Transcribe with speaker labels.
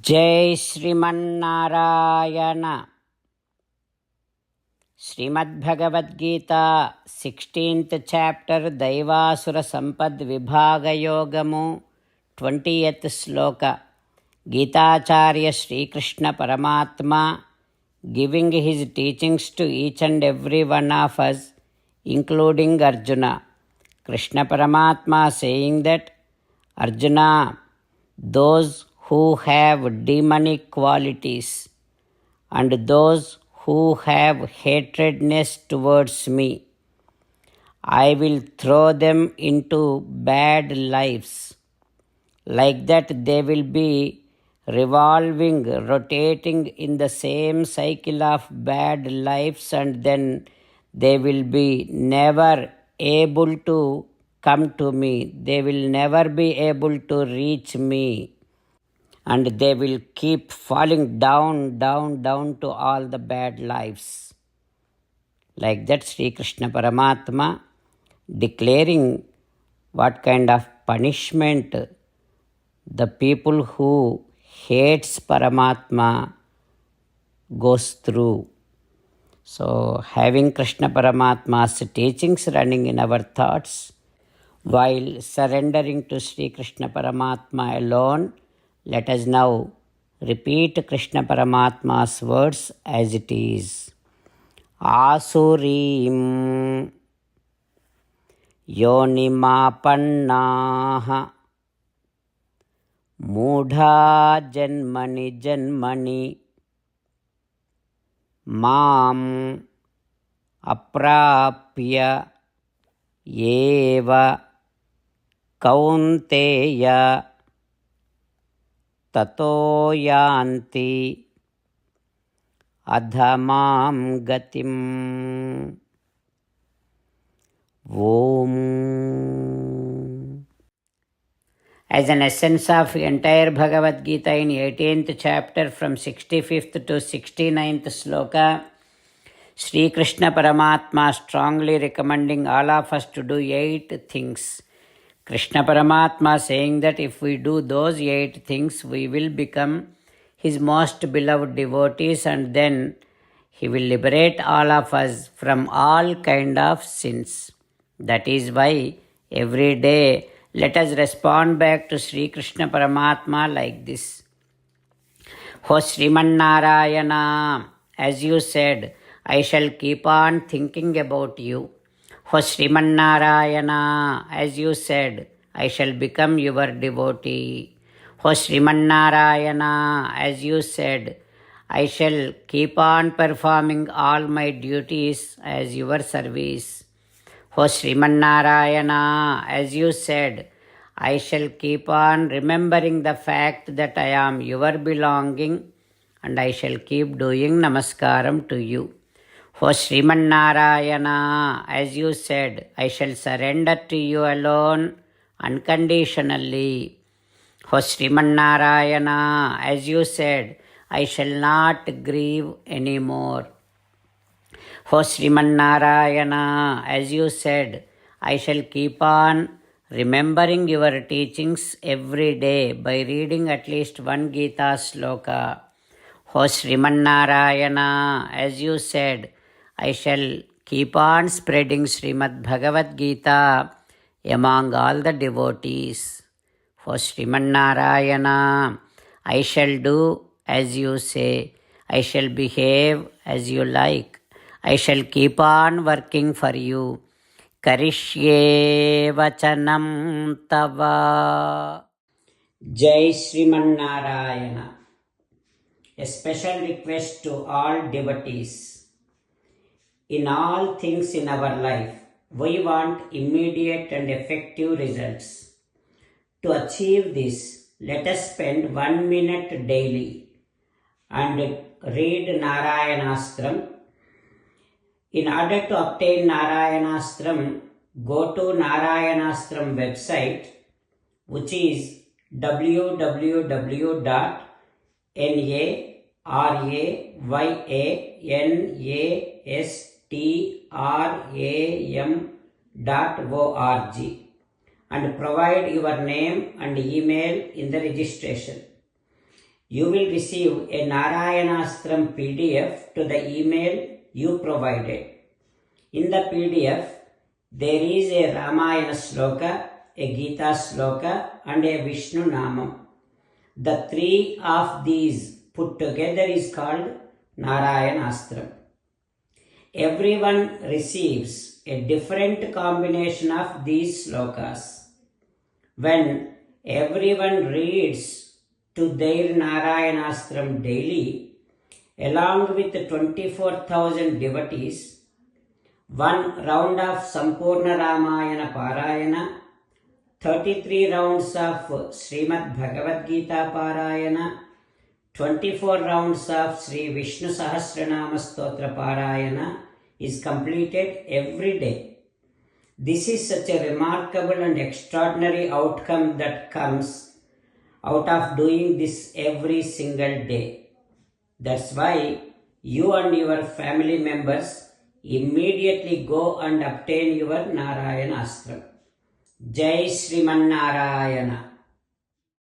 Speaker 1: జై Srimannarayana. Srimad Bhagavad Gita 16th chapter దైవాసుర సంపద్ విభాగయోగము 20th శ్లోక. గీతాచార్య శ్రీకృష్ణ పరమాత్మ giving his teachings to each and every one of us, including Arjuna. Krishna పరమాత్మ saying that Arjuna, those who have demonic qualities and those who have hatredness towards me, I will throw them into bad lives. Like that they will be revolving, rotating in the same cycle of bad lives, and then they will be never able to come to me. They will never be able to reach me. And they will keep falling down to all the bad lives. Like that, Sri Krishna Paramatma declaring what kind of punishment the people who hates Paramatma goes through. So, having Krishna Paramatma's teachings running in our thoughts, while surrendering to Sri Krishna Paramatma alone, let us now repeat Krishna Paramatma's words as it is. Asurim yonimapannaha mudha janmani janmani mam aprapya eva kaunteya తతో యాంతి అధమాం గతిం. ఓం. As an essence of entire Bhagavad Gita in 18th chapter from 65th to 69th sloka, Sri Krishna Paramatma strongly recommending all of us to do 8 things. Krishna Paramatma saying that if we do those 8 things, we will become his most beloved devotees, and then he will liberate all of us from all kind of sins. That is why every day let us respond back to Sri Krishna Paramatma like this. O Srimannarayana, as you said, I shall keep on thinking about you. O Srimannarayana, as you said, I shall become your devotee. O Srimannarayana, as you said, I shall keep on performing all my duties as your service. O Srimannarayana, as you said, I shall keep on remembering the fact that I am your belonging, and I shall keep doing namaskaram to you. O Srimannarayana, as you said, I shall surrender to you alone unconditionally. O Srimannarayana, as you said, I shall not grieve anymore. O Srimannarayana, as you said, I shall keep on remembering your teachings every day by reading at least one Gita sloka. O Srimannarayana, as you said, I shall keep on spreading Srimad Bhagavad Gita among all the devotees. O Srimannarayana, I shall do as you say. I shall behave as you like. I shall keep on working for you. Karishye vachanam tava. Jai Srimannarayana. A special request to all devotees. In all things in our life, we want immediate and effective results. To achieve this, let us spend 1 minute daily and read Narayanastram. In order to obtain Narayanastram, go to Narayanastram website, which is www.narayanaStram.org, and provide your name and email in the registration. you will receive a Narayanastram PDF to the email you provided. In the PDF, there is a Ramayana sloka, a Gita sloka, and a Vishnu Namam. The three of these put together is called Narayanastram. Everyone receives a different combination of these slokas. When everyone reads to their Narayanastram daily, along with 24,000 devotees, one round of Sampurna Ramayana Parayana, 33 rounds of Srimad Bhagavad Gita Parayana, 24 rounds of Sri Vishnu Sahasranama Stotra Parayana is completed every day. This is such a remarkable and extraordinary outcome that comes out of doing this every single day. That's why you and your family members immediately go and obtain your Narayanastram. Jai Sriman Narayana.